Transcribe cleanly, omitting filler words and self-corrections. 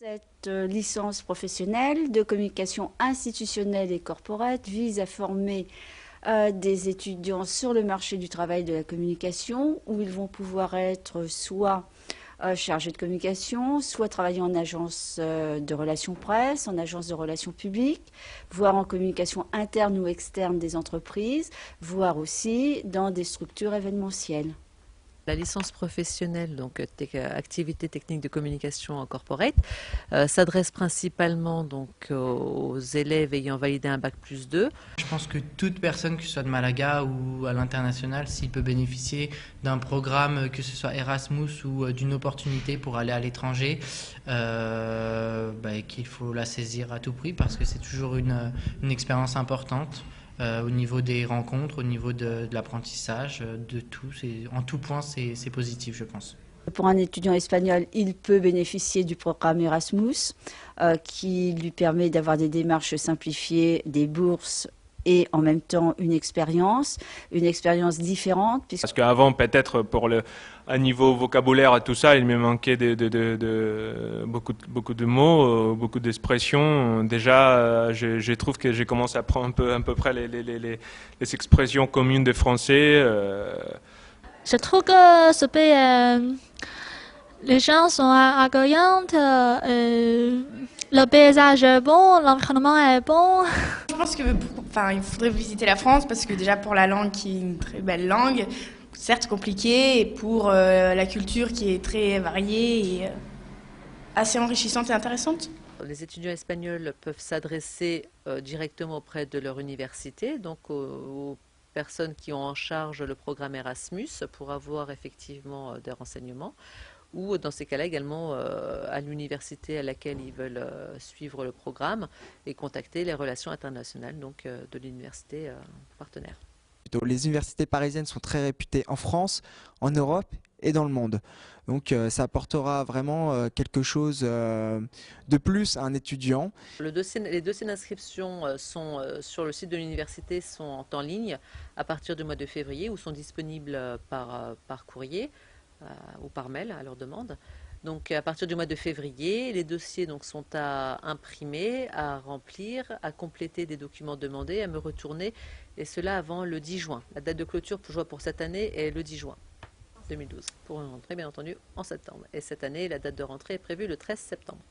Cette licence professionnelle de communication institutionnelle et corporate vise à former des étudiants sur le marché du travail de la communication, où ils vont pouvoir être soit chargés de communication, soit travailler en agence de relations presse, en agence de relations publiques, voire en communication interne ou externe des entreprises, voire aussi dans des structures événementielles. La licence professionnelle, donc activité technique de communication en corporate, s'adresse principalement donc aux élèves ayant validé un bac+2. Je pense que toute personne, que ce soit de Malaga ou à l'international, s'il peut bénéficier d'un programme, que ce soit Erasmus ou d'une opportunité pour aller à l'étranger, qu'il faut la saisir à tout prix parce que c'est toujours une expérience importante. Au niveau des rencontres, au niveau de l'apprentissage, de tout. En tout point, c'est positif, je pense. Pour un étudiant espagnol, il peut bénéficier du programme Erasmus, qui lui permet d'avoir des démarches simplifiées, des bourses et en même temps une expérience différente. Parce qu'avant, peut-être pour un niveau vocabulaire, tout ça, il me manquait beaucoup de mots, beaucoup d'expressions. Déjà, je trouve que j'ai commencé à apprendre à peu près les expressions communes des Français. Je trouve que ce pays, les gens sont accueillants, le paysage est bon, l'environnement est bon. Je pense il faudrait visiter la France parce que déjà pour la langue qui est une très belle langue, certes compliquée, et pour la culture qui est très variée et assez enrichissante et intéressante. Les étudiants espagnols peuvent s'adresser directement auprès de leur université, donc aux personnes qui ont en charge le programme Erasmus pour avoir effectivement des renseignements, ou dans ces cas-là également à l'université à laquelle ils veulent suivre le programme et contacter les relations internationales donc, de l'université partenaire. Les universités parisiennes sont très réputées en France, en Europe et dans le monde. Donc ça apportera vraiment quelque chose de plus à un étudiant. Les dossiers d'inscription sont sur le site de l'université, sont en ligne à partir du mois de février ou sont disponibles par courrier ou par mail à leur demande. Donc à partir du mois de février, les dossiers donc, sont à imprimer, à remplir, à compléter des documents demandés, à me retourner, et cela avant le 10 juin. La date de clôture pour cette année est le 10 juin 2012, pour une rentrée bien entendu en septembre. Et cette année, la date de rentrée est prévue le 13 septembre.